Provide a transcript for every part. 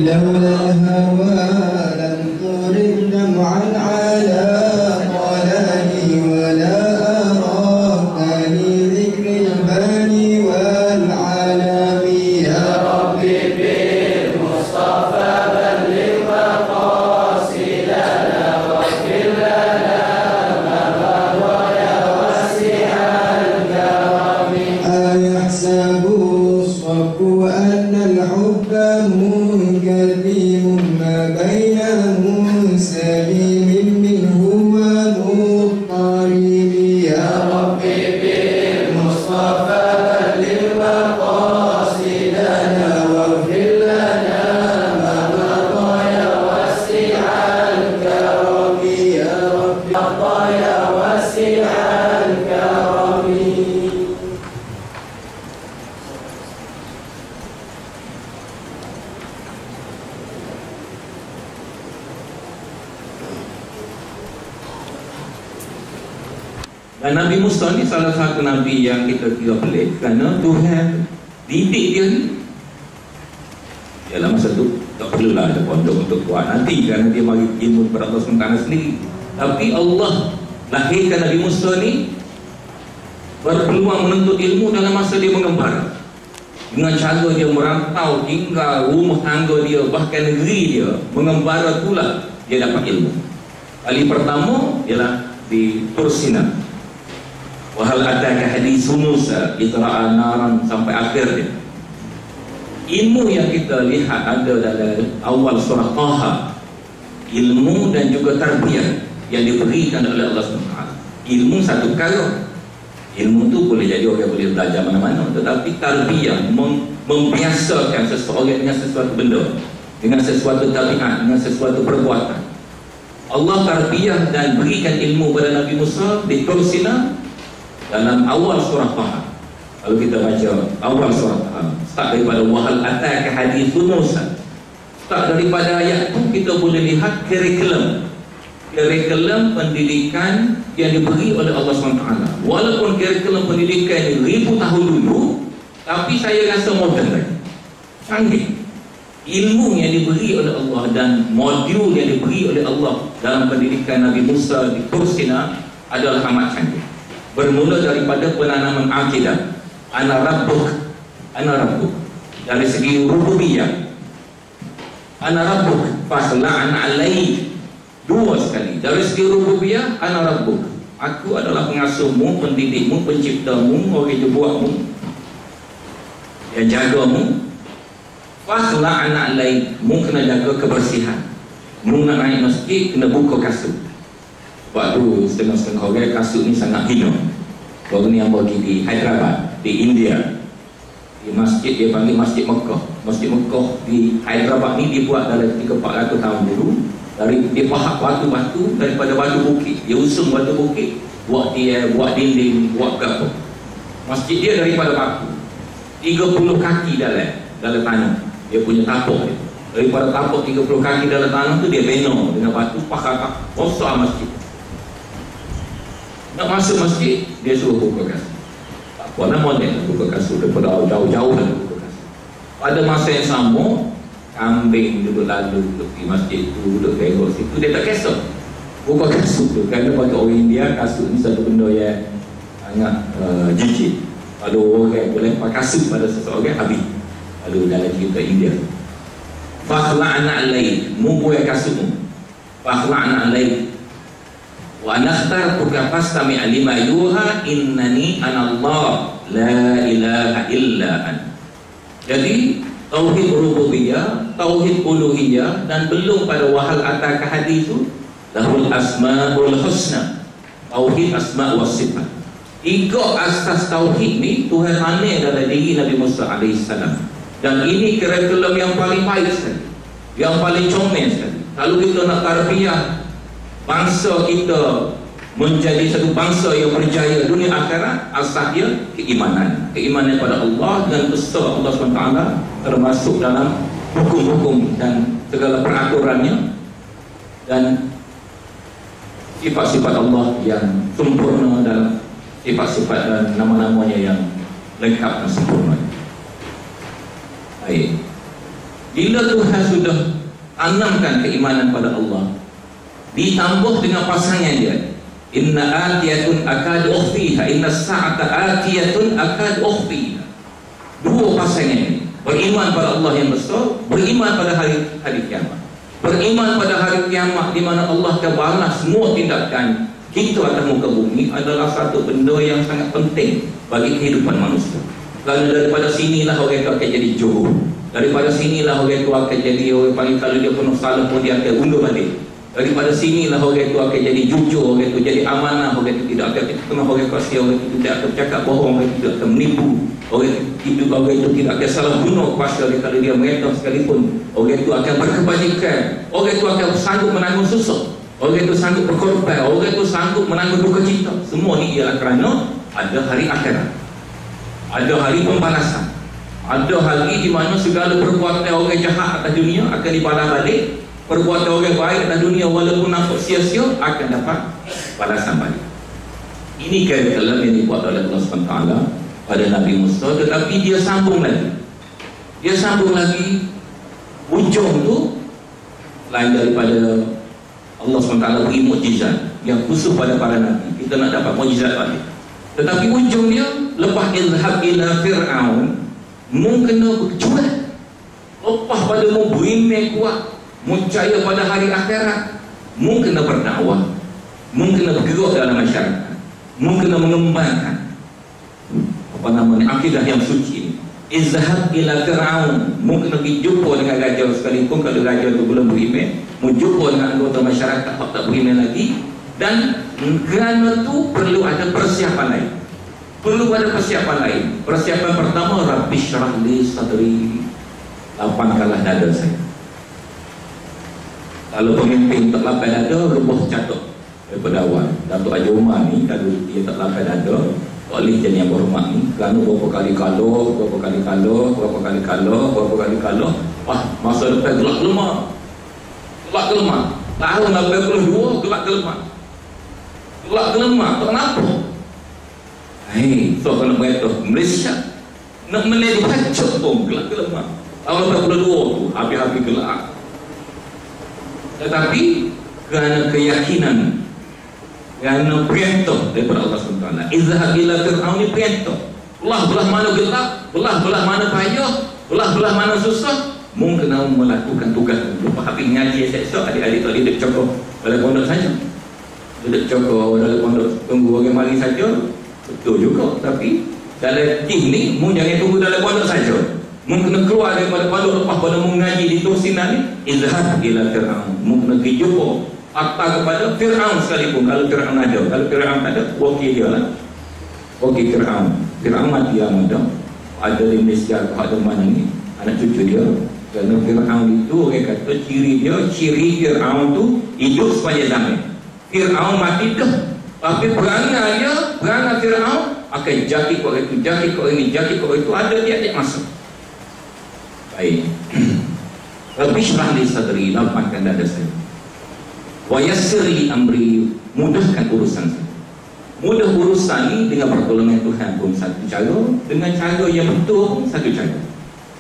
لولا الهوى لم ترد دمعا على ضلالي ولا أراك لذكر الباني والعالم يا ربي بالمصطفى بلغ مقاصدنا واغفر لنا ما مضى يا واسع الكرم أيحسب الصف أن الحب منكرم ما بين منسلم منه ومضطرب يا ربي بالمصطفى بلغ مقاصدنا واغفر لنا ما مضى يا واسع الكرم يا ربي مضى يا واسع الكرم. Dan Nabi Musa ni salah satu Nabi yang kita kira pelik, kerana Tuhan didik dia ni. Dalam masa tu tak perlulah ada pondok untuk buat nanti, kerana dia bagi ilmu kepada Allah SWT sendiri. Tapi Allah lahirkan Nabi Musa ni berpeluang menuntut ilmu dalam masa dia mengembara. Dengan cara dia merantau tinggal rumah tangga dia, bahkan negeri dia, mengembara pula dia dapat ilmu. Kali pertama ialah di Tursina. Wahal ataka hadithu Musa idra'a naran, sampai akhir dia. Ilmu yang kita lihat ada dalam awal surah Taha, ilmu dan juga tarbiyah yang diberikan oleh Allah SWT. Ilmu satu perkara, ilmu tu boleh jadi orang boleh belajar mana-mana, tetapi tarbiyah membiasakan seseorang dengan sesuatu benda, dengan sesuatu tabiat, dengan sesuatu perbuatan. Allah tarbiyah dan berikan ilmu kepada Nabi Musa di Tursina dalam awal surah Taha. Kalau kita baca awal surah Taha, start daripada wahal ataka hadithu Musa, start daripada ayat tu kita boleh lihat kurikulum pendidikan yang diberi oleh Allah SWT. Walaupun kurikulum pendidikan ribu tahun dulu, tapi saya rasa moden lagi, canggih. Ilmu yang diberi oleh Allah dan modul yang diberi oleh Allah dalam pendidikan Nabi Musa di Tursina adalah amat canggih. Bermula daripada penanaman akidah, ana rabbuk, dari segi rububiyah, ana rabbuk fasla'an alaih, dua sekali. Dari segi rububiyah, ana rabbuk, aku adalah pengasuhmu, pendidikmu, penciptamu, orang yang buatmu, yang jagamu. Fasla'an alaih, mu kena jaga kebersihan, mu nak naik masjid kena buka kasut. Sebab tu setengah-setengah orang kasut ni sangat hina. Baru ni yang bagi di Hyderabad, di India, di masjid dia panggil Masjid Mekah. Masjid Mekah di Hyderabad ni dibuat dalam 300-400 tahun dulu. Dia pahat batu-batu daripada batu bukit, dia usung batu bukit, buat buat dinding, buat apa. Masjid dia daripada batu 30 kaki dalam tanah. Dia punya tapak dia, daripada tapak 30 kaki dalam tanah tu dia bina dengan batu, pakai besar masjid. Nak masuk masjid, dia suruh buka kasut. Tak apa nama dia buka kasut, daripada jauh-jauh dah buka kasut. Pada masa yang sama, kambing duduk lalu di masjid tu, duduk tengok situ, dia tak kisah buka kasut tu. Kerana bagi orang India, kasut ni satu benda yang sangat jijik. Kalau orang boleh pakai kasut pada seseorang, habis. Lalu dalam cerita India, fakhla'na alaik, mu buat kasutmu, fakhla'na alaik wa nakhtartuka fastami' lima yuha innani anallah la ilaha illa an. Jadi tauhid rububiyah, tauhid uluhiyah, dan belum pada wahal ataka hadithu lahul asmaul husna, tauhid asma wa sifat. Tiga asas tauhid ni Tuhan aneh dalam diri Nabi Musa AS. Dan ini kurikulum yang paling baik sekali, yang paling comel sekali. Kalau kita nak tarbiyah bangsa kita menjadi satu bangsa yang berjaya dunia akhirat, asas dia keimanan pada Allah dan besar Allah SWT, termasuk dalam hukum-hukum dan segala peraturannya, dan sifat-sifat Allah yang sempurna dalam sifat-sifat dan nama-namanya lengkap dan sempurna. Baik. Bila Tuhan sudah tanamkan keimanan pada Allah, ditambah dengan pasangan dia, inna atiyatun akad ukhfiha, inna sa'ata atiyatun akad ukhfiha. Dua pasangan ini, beriman pada Allah yang besar, beriman pada hari kiamat. Beriman pada hari kiamat di mana Allah akan balas semua tindakan kita atas muka bumi adalah satu benda yang sangat penting bagi kehidupan manusia. Kerana daripada sinilah orang itu akan jadi juru. Daripada sinilah orang itu akan jadi orang paling, kalau dia penuh salah pun dia akan undur balik. Daripada sinilah orang itu akan jadi jujur, orang itu jadi amanah, orang itu tidak akan tengah orang kasih, orang itu tidak akan bercakap bohong, orang itu tidak akan menipu, orang itu tidak akan salah guna kuasa dia kalau dia merentah sekalipun. Orang itu akan berkebajikan, orang itu akan sanggup menanggung susah, orang itu sanggup berkorban, orang itu sanggup menanggung duka cita. Semua ni ialah kerana ada hari akhirat, ada hari pembalasan, ada hari di mana segala perbuatan orang jahat atas dunia akan dibalas balik. Perbuatan orang baik dalam dunia walaupun nampak sia-sia akan dapat balasan balik. Ini curriculum yang dibuat oleh Allah SWT pada Nabi Musa. Tetapi dia sambung lagi. Dia sambung lagi. Ujung tu lain daripada Allah SWT beri mukjizat yang khusus pada para Nabi. Kita nak dapat mukjizat balik. Tetapi ujung dia, lepas izhab ila Fir'aun, mu kena berjuang. Lepas pada mu beriman kuat, percaya pada hari akhirat, mu kena berdakwah, mu kena bergerak dalam masyarakat, mu kena mengembangkan akidah yang suci ini. Izhab ila Fir'aun, mu kena pergi jumpa dengan raja sekalipun kalau raja itu belum beriman, mu jumpa dengan anggota masyarakat yang tak beriman lagi. Dan kerana itu perlu ada persiapan lain. Perlu ada persiapan lain. Persiapan pertama, Rabbi syrah li sadri, lapangkanlah dada saya. Kalau pemimpin tak lapar dada, rubuh catuk daripada awal. Datuk Haji Umar ni, kalau dia tak lapar dada, tak boleh jadi yang berhormat ni. Kerana berapa kali kalah, masa depan gelak gelemah. Tahun 82 gelak gelemah. Tak kenapa? So kalau berkata Malaysia nak meledi pacok pun gelak gelemah. Tahun 82 tu habis-habis gelak. Tetapi kerana keyakinan, kerana perintah daripada Allah SWT, izhab ila Fir'aun ni perintah. Belah mana gelap, belah mana payah, belah mana susah, mu kena melakukan tugas. Lepas habis ngaji esok, adik-adik tak duduk cokok dalam pondok saja, duduk cokok dalam pondok tunggu orang mari saja, betul juga. Tapi dalam tim ni, mu jangan tunggu dalam pondok saja. Mu kena keluar daripada pondok lepas pada mu ngaji di Tursinan ni, izhab ila Fir'aun. Mu kena pergi jumpa akta kepada Fir'aun sekalipun. Kalau Fir'aun ada, kalau Fir'aun tak ada, wakil dia lah. Wakil Fir'aun mati yang ada di Malaysia, ada mana ni, anak cucu dia. Kerana Fir'aun itu, orang kata ciri Fir'aun tu hidup sepanjang zaman. Fir'aun mati dah, tapi perangai Fir'aun akan jaki kau itu, jaki kau ini, jaki kau itu, ada tiap-tiap masa. Baik. Rabbi syrah li sadri, lapangkan dada saya. Wa yassir li amri, mudahkan urusan saya. Mudah urusan ni dengan pertolongan Tuhan pun satu cara, dengan cara yang betul pun satu cara.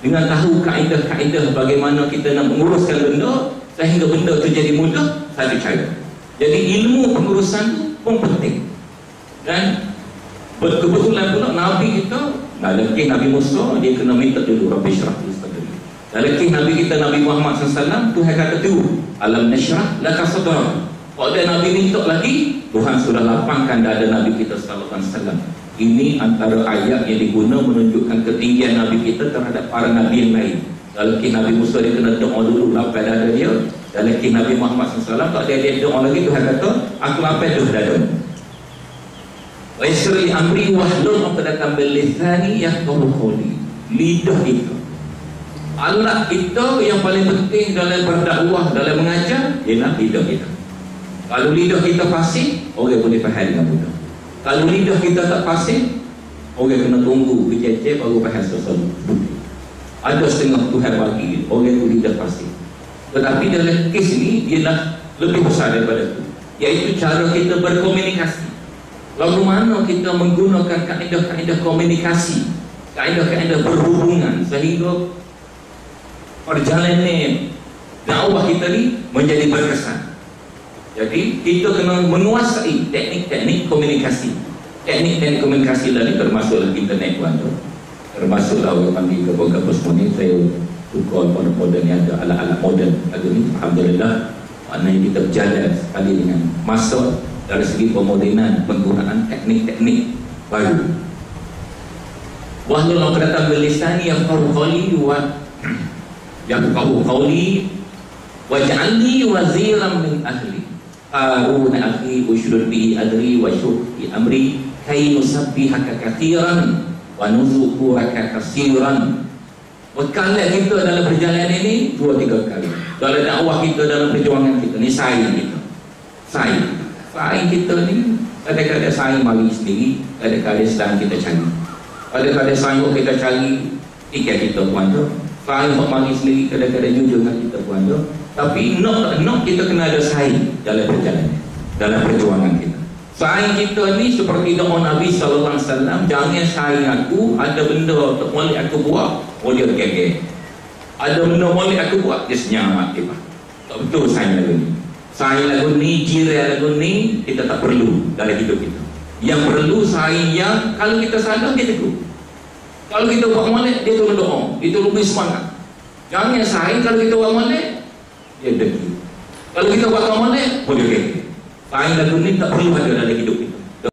Dengan tahu kaedah-kaedah bagaimana kita nak menguruskan benda sehingga benda itu jadi mudah, satu cara. Jadi ilmu pengurusan tu pun penting. Dan kebetulan pula Nabi kita, Nabi Musa, dia kena minta dulu Rabbi syrah li sadri. Dalam kisah Nabi kita, Nabi Muhammad SAW, Tuhan kata tu, alam nasyrah laka sadrak. Kalau ada Nabi minta lagi, Tuhan sudah lapangkan dada Nabi kita SAW. Ini antara ayat yang diguna menunjukkan ketinggian Nabi kita terhadap para Nabi yang lain. Dalam kisah Nabi Musa, dia kena doa dulu lapar dada dia. Dalam kisah Nabi Muhammad SAW, tak ada dia doa lagi, Tuhan kata, aku lapar dah dada. Wa yassir li amri wahlul 'uqdatam min lisani yafqahu qawli. Lidah kita, alat kita yang paling penting dalam berdakwah, dalam mengajar, ialah lidah kita. Kalau lidah kita fasih, orang boleh faham dengan mudah. Kalau lidah kita tak fasih, orang kena tunggu kecil-kecil baru faham sesuatu. Ada setengah Tuhan bagi orang itu lidah fasih. Tetapi dalam kes ini, ialah lebih besar daripada itu, iaitu cara kita berkomunikasi. Lalu mana kita menggunakan kaedah-kaedah komunikasi kaedah-kaedah berhubungan sehingga perjalanan dakwah kita ni menjadi berkesan. Jadi kita kena menguasai teknik-teknik komunikasi. Teknik-teknik komunikasi tadi termasuk internet tuan tu. Termasuklah orang panggil ke semua ni, saya tukar moden yang ada alat-alat moden lagu ni. Alhamdulillah, maknanya kita berjalan sekali dengan masa dari segi pemodenan penggunaan teknik-teknik baru. Wahlul 'uqdatam min lisani yafqahu qawli waj'alni waziran min ahli Harun akhi ushdud bihi adri wa syukri amri kay nusabbihaka katsiran wa nuzkuraka katsiran. Bekalan kita dalam perjalanan ini 2-3 kali. Dalam dakwah kita, dalam perjuangan kita ni, saing kita. Saing kita ni kadang-kadang saing mari sendiri, kadang-kadang sedang kita cari. Kadang-kadang saing kita cari tiket kita puan tu. Saing mari sendiri, kadang-kadang jujur dengan kita puan tu. Tapi nak kita kena ada saing dalam perjalanan, dalam perjuangan kita. Saing kita ni seperti doa Nabi sallallahu alaihi wasallam, jangan saing aku, ada benda tak boleh aku buat, dia kekek. Ada benda boleh aku buat, dia senyamat dia. Tak betul saing lagu ni. Saing lagu ni, jiran lagu ni kita tak perlu dalam hidup kita. Yang perlu saing yang kalau kita salah dia tegur. Kalau kita buat molek dia tolong doa, dia tolong beri semangat. Jangan saing kalau kita buat molek dia degil. Kalau kita buat molek, dia kekek. Saing lagu ni tak perlu ada dalam hidup